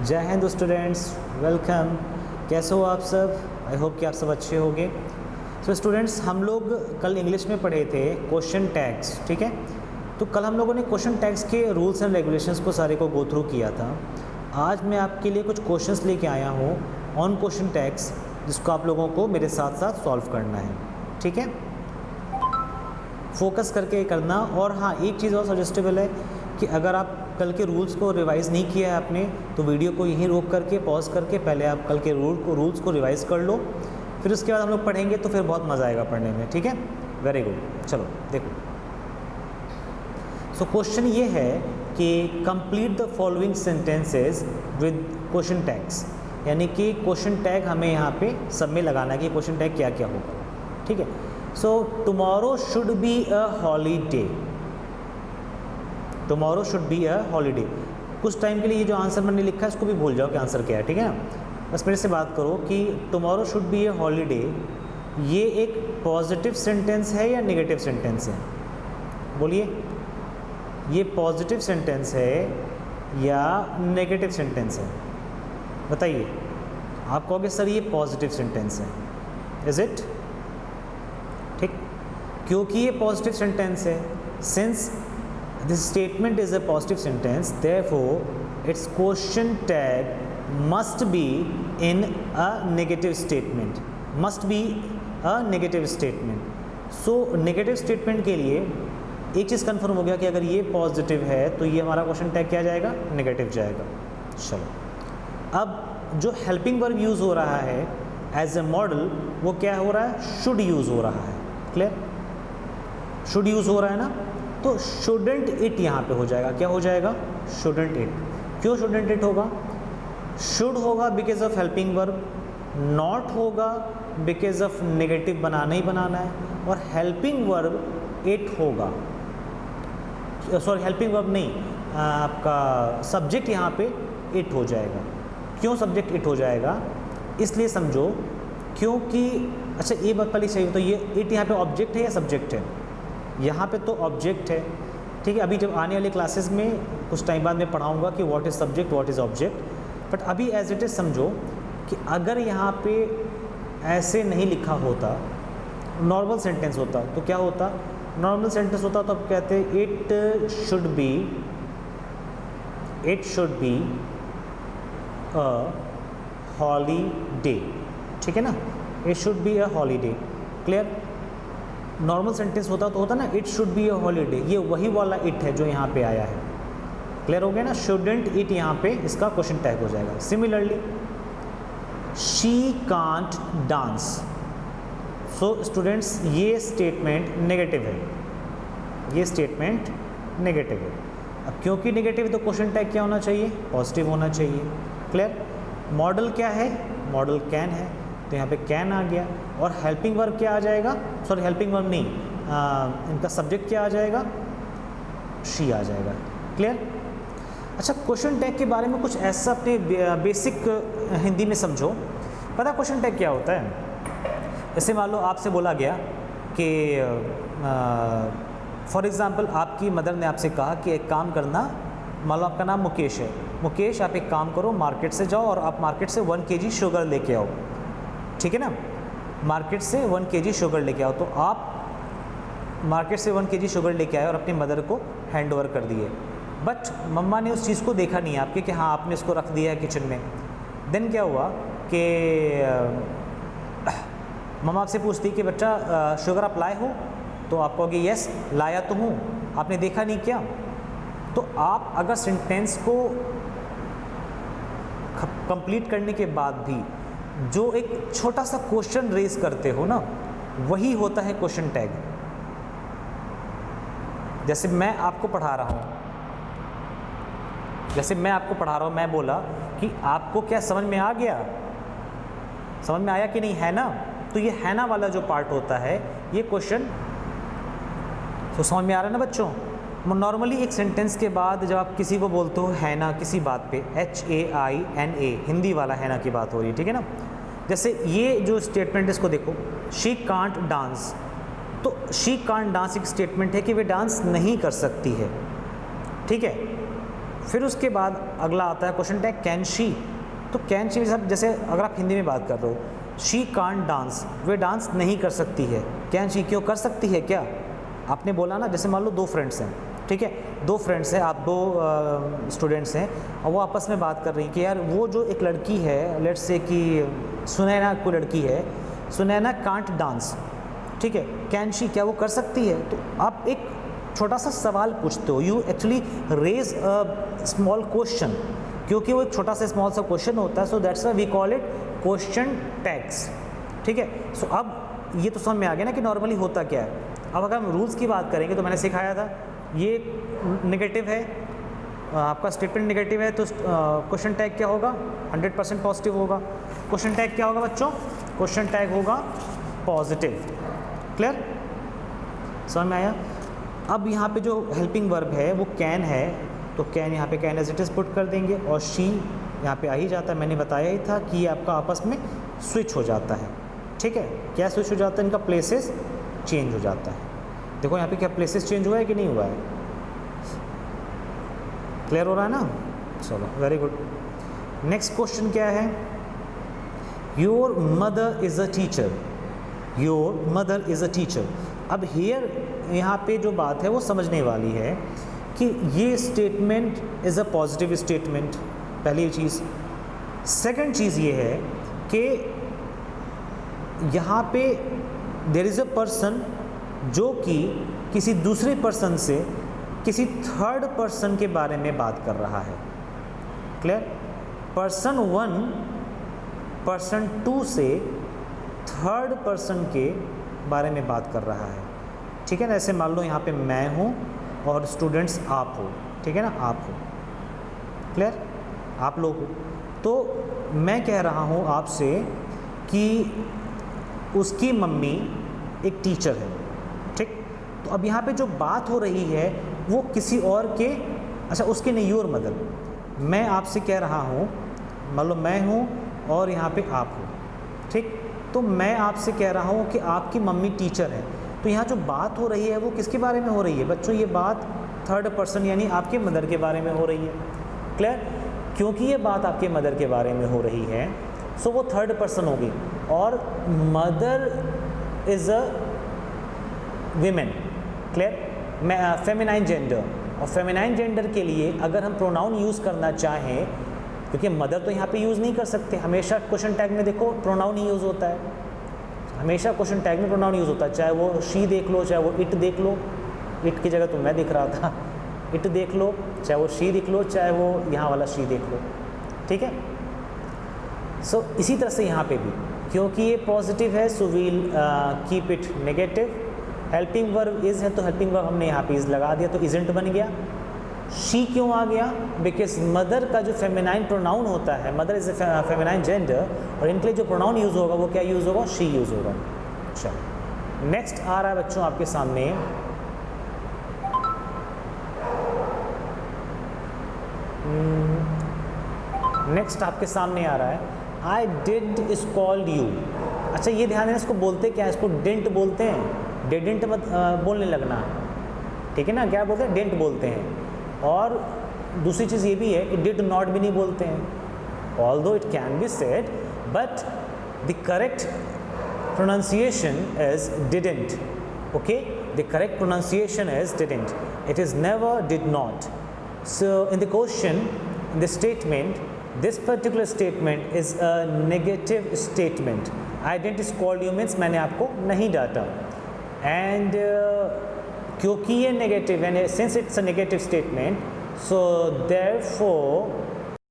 जय Hind students, welcome. कैसे हो आप सब? आई होप कि आप सब अच्छे होंगे। सो स्टूडेंट्स, हम लोग कल इंग्लिश में पढ़े थे क्वेश्चन टैग्स, ठीक है। तो कल हम लोगों ने क्वेश्चन टैग्स के रूल्स एंड रेगुलेशंस को सारे को गो थ्रू किया था। आज मैं आपके लिए कुछ क्वेश्चंस लेके आया हूँ ऑन क्वेश्चन टैग्स, जिसको आप लोगों को मेरे साथ साथ सॉल्व करना है, ठीक है। फोकस करके करना। और हाँ, एक चीज़ और सजेस्टेबल है कि अगर आप कल के रूल्स को रिवाइज़ नहीं किया है आपने, तो वीडियो को यहीं रोक करके पॉज करके पहले आप कल के रूल्स को रिवाइज़ कर लो, फिर उसके बाद हम लोग पढ़ेंगे तो फिर बहुत मज़ा आएगा पढ़ने में, ठीक है। वेरी गुड, चलो देखो। सो क्वेश्चन ये है कि complete the following sentences with question tags, यानी कि क्वेश्चन टैग हमें यहाँ पे सब में लगाना है कि क्वेश्चन टैग क्या क्या होगा, ठीक है। So tomorrow should be a holiday, tomorrow should be a holiday. कुछ टाइम के लिए ये जो आंसर मैंने लिखा है इसको भी भूल जाओ कि आंसर क्या है, ठीक है ना। बस मेरे से बात करो कि tomorrow should be a holiday, ये एक पॉजिटिव सेंटेंस है या नेगेटिव सेंटेंस है? बोलिए, ये पॉजिटिव सेंटेंस है या नेगेटिव सेंटेंस है? बताइए। आप कहोगे सर ये पॉजिटिव सेंटेंस है, इज इट? ठीक, क्योंकि ये पॉजिटिव सेंटेंस है, since this statement is a positive sentence, therefore it's question tag must be in a negative statement, must be a negative statement. So negative statement के लिए एक चीज़ confirm हो गया कि अगर ये पॉजिटिव है तो ये हमारा क्वेश्चन टैग क्या जाएगा? नेगेटिव जाएगा। चलो, अब जो हेल्पिंग वर्ब यूज़ हो रहा है एज ए मॉडल, वो क्या हो रहा है? शुड यूज़ हो रहा है। क्लियर? शुड यूज़ हो रहा है ना, तो शुडंट इट यहाँ पे हो जाएगा। क्या हो जाएगा? Shouldn't it. क्यों शुडंट इट होगा? शुड होगा because of helping verb, not होगा बिकॉज ऑफ नेगेटिव बनाना ही बनाना है, और हेल्पिंग वर्ब इट होगा, सॉरी हेल्पिंग वर्ब नहीं, आपका सब्जेक्ट यहाँ पे इट हो जाएगा। क्यों सब्जेक्ट इट हो जाएगा? इसलिए समझो, क्योंकि अच्छा ये बात पहले सही हो, तो ये इट यहाँ पे ऑब्जेक्ट है या सब्जेक्ट है? यहाँ पे तो ऑब्जेक्ट है, ठीक है। अभी जब आने वाले क्लासेस में कुछ टाइम बाद मैं पढ़ाऊँगा कि what is subject, what is object, but अभी एज इट इज़ समझो कि अगर यहाँ पे ऐसे नहीं लिखा होता, नॉर्मल सेंटेंस होता, तो क्या होता? नॉर्मल सेंटेंस होता तो आप कहते it should be a holiday, ठीक है ना। It should be a holiday. Clear? Normal sentence होता तो होता ना it should be a holiday, ये वही वाला इट है जो यहाँ पे आया है। क्लियर हो गया ना? शुडंट इट यहाँ पे इसका क्वेश्चन टैग हो जाएगा। Similarly she can't dance. So students, ये स्टेटमेंट नेगेटिव है, ये स्टेटमेंट नेगेटिव है। अब क्योंकि नेगेटिव है तो क्वेश्चन टैग क्या होना चाहिए? पॉजिटिव होना चाहिए। क्लियर? मॉडल क्या है? मॉडल कैन है, तो यहाँ पे कैन आ गया। और हेल्पिंग वर्ब क्या आ जाएगा? सॉरी हेल्पिंग वर्ब नहीं, इनका सब्जेक्ट क्या आ जाएगा? शी आ जाएगा। क्लियर? अच्छा, क्वेश्चन टैग के बारे में कुछ ऐसा अपने बेसिक हिंदी में समझो। पता क्वेश्चन टैग क्या होता है? जैसे मान लो आपसे बोला गया कि फॉर एग्ज़ाम्पल आपकी मदर ने आपसे कहा कि एक काम करना, मान लो आपका नाम मुकेश है, मुकेश आप एक काम करो, मार्केट से जाओ और आप मार्केट से 1 kg शुगर लेके आओ, ठीक है ना। मार्केट से 1 kg शुगर लेके आओ, तो आप मार्केट से 1 kg शुगर लेके आए और अपनी मदर को हैंड ओवर कर दिए, बट मम्मा ने उस चीज़ को देखा नहीं आपके कि हाँ आपने इसको रख दिया है किचन में। देन क्या हुआ कि मम्मा आपसे पूछती कि बच्चा शुगर आप लाए हो, तो आप कहोगे यस लाया तो हूँ, आपने देखा नहीं क्या? तो आप अगर सेंटेंस को कंप्लीट करने के बाद भी जो एक छोटा सा क्वेश्चन रेज करते हो ना, वही होता है क्वेश्चन टैग। जैसे मैं आपको पढ़ा रहा हूँ, मैं बोला कि आपको क्या समझ में आ गया? समझ में आया कि नहीं, है ना? तो ये है ना वाला जो पार्ट होता है, ये क्वेश्चन, तो समझ में आ रहा है ना बच्चों? नॉर्मली एक सेंटेंस के बाद जब आप किसी को बोलते हो है ना किसी बात पे, HAINA, हिंदी वाला है ना की बात हो रही है, ठीक है ना। जैसे ये जो स्टेटमेंट इसको देखो, शी कांट डांस, तो शी कांट डांस एक स्टेटमेंट है कि वे डांस नहीं कर सकती है, ठीक है। फिर उसके बाद अगला आता है क्वेश्चन टैग कैन शी। तो कैन शी सब, जैसे अगर आप हिंदी में बात कर रहे हो, she can't dance, way dance नहीं कर सकती है। कैन शी क्यों कर सकती है क्या? आपने बोला ना, जैसे मान लो दो फ्रेंड्स हैं, ठीक है, दो फ्रेंड्स हैं, आप दो स्टूडेंट्स हैं और वो आपस में बात कर रही हैं कि यार वो जो एक लड़की है, लेट्स से कि सुनैना कोई लड़की है, सुनैना कांट डांस, ठीक है, कैन शी क्या वो कर सकती है? तो आप एक छोटा सा सवाल पूछते हो, you actually raise a small question, क्योंकि वो एक छोटा सा स्मॉल सा क्वेश्चन होता है, so that's why we call it question tags, ठीक है। सो अब ये तो समझ में आ गया ना कि नॉर्मली होता क्या है। अब अगर हम रूल्स की बात करेंगे तो मैंने सिखाया था, ये नेगेटिव है, आपका स्टेटमेंट नेगेटिव है, तो क्वेश्चन टैग क्या होगा? 100% पॉजिटिव होगा। क्वेश्चन टैग क्या होगा बच्चों? क्वेश्चन टैग होगा पॉजिटिव। क्लियर? समझ में आया? अब यहाँ पे जो हेल्पिंग वर्ब है वो कैन है, तो कैन यहाँ पे can as it is put कर देंगे और शी यहाँ पे आ ही जाता है। मैंने बताया ही था कि ये आपका आपस में स्विच हो जाता है, ठीक है। क्या स्विच हो जाता है? इनका प्लेसेस चेंज हो जाता है। देखो यहाँ पे क्या प्लेसेस चेंज हुआ है कि नहीं हुआ है? क्लियर हो रहा है ना? चलो, वेरी गुड। नेक्स्ट क्वेश्चन क्या है? Your mother is a teacher, your mother is a teacher. अब हियर यहाँ पे जो बात है वो समझने वाली है कि ये statement is a positive statement, पहली चीज़। सेकंड चीज़ ये है कि यहाँ पे देयर इज़ अ पर्सन जो कि किसी दूसरे पर्सन से किसी थर्ड पर्सन के बारे में बात कर रहा है। क्लियर? पर्सन 1 पर्सन 2 से थर्ड पर्सन के बारे में बात कर रहा है, ठीक है ना। ऐसे मान लो यहाँ पे मैं हूँ और स्टूडेंट्स आप हो, ठीक है ना, आप हो। क्लियर? आप लोग हो। तो मैं कह रहा हूँ आपसे कि उसकी मम्मी एक टीचर है, ठीक। तो अब यहाँ पे जो बात हो रही है वो किसी और के, अच्छा उसके नहीं, योर मदर। मैं आपसे कह रहा हूँ, मान लो मैं हूँ और यहाँ पे आप हो, ठीक। तो मैं आपसे कह रहा हूँ कि आपकी मम्मी टीचर है। तो यहाँ जो बात हो रही है वो किसके बारे में हो रही है बच्चों? ये बात थर्ड पर्सन यानी आपके मदर के बारे में हो रही है। क्लियर? क्योंकि ये बात आपके मदर के बारे में हो रही है, सो वो थर्ड पर्सन होगी। और mother is a women. Clear? Feminine gender, और फेमिनाइन जेंडर के लिए अगर हम प्रोनाउन यूज़ करना चाहें, क्योंकि मदर तो यहाँ पे यूज़ नहीं कर सकते, हमेशा क्वेश्चन टैग में देखो प्रोनाउन ही यूज़ होता है, हमेशा क्वेश्चन टैग में प्रोनाउन यूज़ होता है। चाहे वो शी देख लो, चाहे वो इट देख लो, इट की जगह तो मैं दिख रहा था, इट देख लो, चाहे वो शी देख लो, चाहे वो यहाँ वाला शी देख लो, ठीक है। सो इसी तरह से यहाँ पे भी, क्योंकि ये पॉजिटिव है so we'll keep it negative. Helping verb is है तो हेल्पिंग वर्ब हमने यहाँ पे इज़ लगा दिया तो इज़ंट बन गया। शी क्यों आ गया? बिकॉज मदर का जो फेमिनाइन प्रोनाउन होता है, mother is a feminine gender, और इनके लिए जो प्रोनाउन यूज़ होगा वो क्या यूज़ होगा? शी यूज़ होगा। चलो नेक्स्ट आ रहा है बच्चों आपके सामने, नेक्स्ट आपके सामने आ रहा है आई डिड स्कॉल्ड यू। अच्छा ये ध्यान देना, इसको बोलते क्या है? इसको डिंट बोलते हैं। डिडंट मत बोलने लगना, ठीक है ना। क्या बोलते हैं? डिंट बोलते हैं। और दूसरी चीज़ ये भी है कि डिड नॉट भी नहीं बोलते हैं, although it can be said, but the correct pronunciation is didn't. Okay, the correct pronunciation is didn't. It is never did not. So in the question, in the statement, this particular statement is a negative statement. I didn't scold you means मैंने आपको नहीं डांटा, and क्योंकि ये negative and since it's a negative statement, so therefore